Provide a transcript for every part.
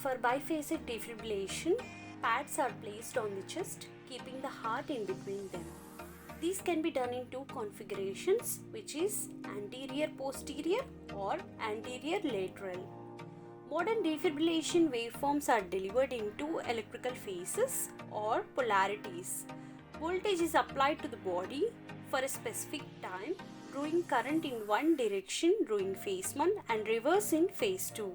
For biphasic defibrillation, pads are placed on the chest, keeping the heart in between them. These can be done in two configurations, which is anterior-posterior or anterior-lateral. Modern defibrillation waveforms are delivered in two electrical phases or polarities. Voltage is applied to the body for a specific time, drawing current in one direction during phase 1 and reverse in phase 2.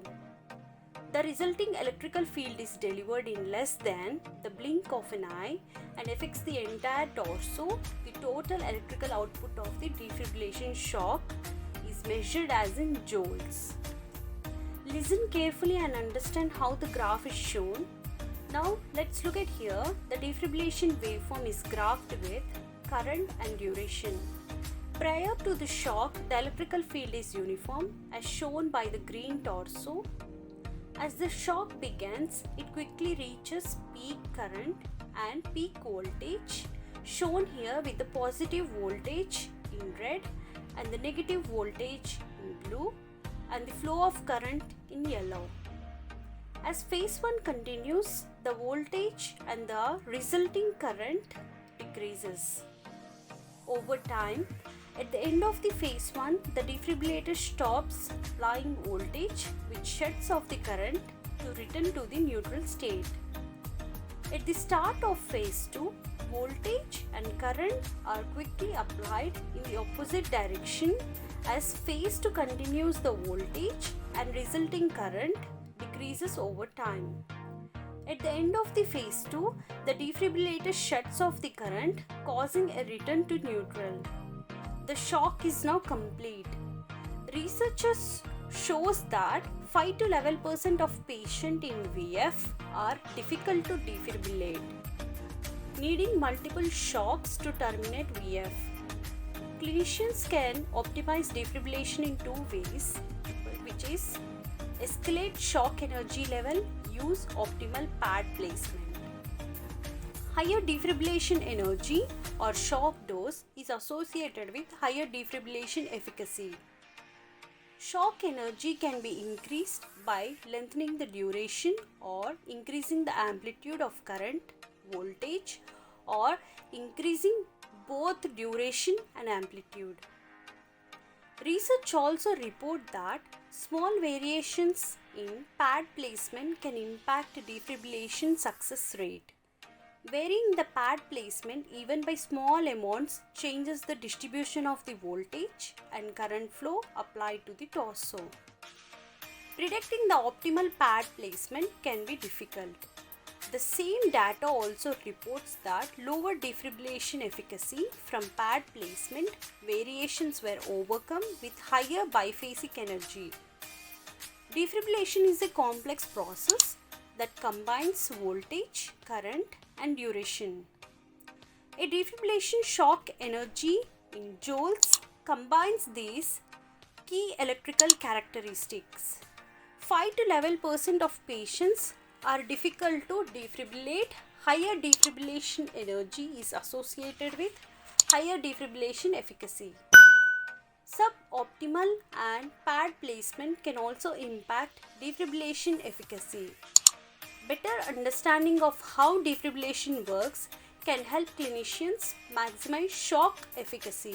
The resulting electrical field is delivered in less than the blink of an eye and affects the entire torso. The total electrical output of the defibrillation shock is measured as in joules. Listen carefully and understand how the graph is shown. Now let's look at here. The defibrillation waveform is graphed with current and duration. Prior to the shock, the electrical field is uniform as shown by the green torso. As the shock begins, it quickly reaches peak current and peak voltage, shown here with the positive voltage in red and the negative voltage in blue, and the flow of current in yellow. As phase 1 continues, the voltage and the resulting current decreases. Over time, at the end of the phase 1, the defibrillator stops applying voltage, which shuts off the current to return to the neutral state. At the start of phase 2, voltage and current are quickly applied in the opposite direction. As phase 2 continues, the voltage and resulting current decreases over time. At the end of the phase 2, the defibrillator shuts off the current, causing a return to neutral. The shock is now complete. Researchers shows that 5 to 11% of patients in VF are difficult to defibrillate, needing multiple shocks to terminate VF. Clinicians can optimize defibrillation in two ways, which is escalate shock energy level, use optimal pad placement. Higher defibrillation energy or shock dose is associated with higher defibrillation efficacy. Shock energy can be increased by lengthening the duration or increasing the amplitude of current, voltage, or increasing both duration and amplitude. Research also report that small variations in pad placement can impact defibrillation success rate. Varying the pad placement even by small amounts changes the distribution of the voltage and current flow applied to the torso. Predicting the optimal pad placement can be difficult. The same data also reports that lower defibrillation efficacy from pad placement variations were overcome with higher biphasic energy. Defibrillation is a complex process that combines voltage, current, and duration. A defibrillation shock energy in joules combines these key electrical characteristics. 5 to 11% of patients are difficult to defibrillate. Higher defibrillation energy is associated with higher defibrillation efficacy. Suboptimal and pad placement can also impact defibrillation efficacy. Better understanding of how defibrillation works can help clinicians maximize shock efficacy.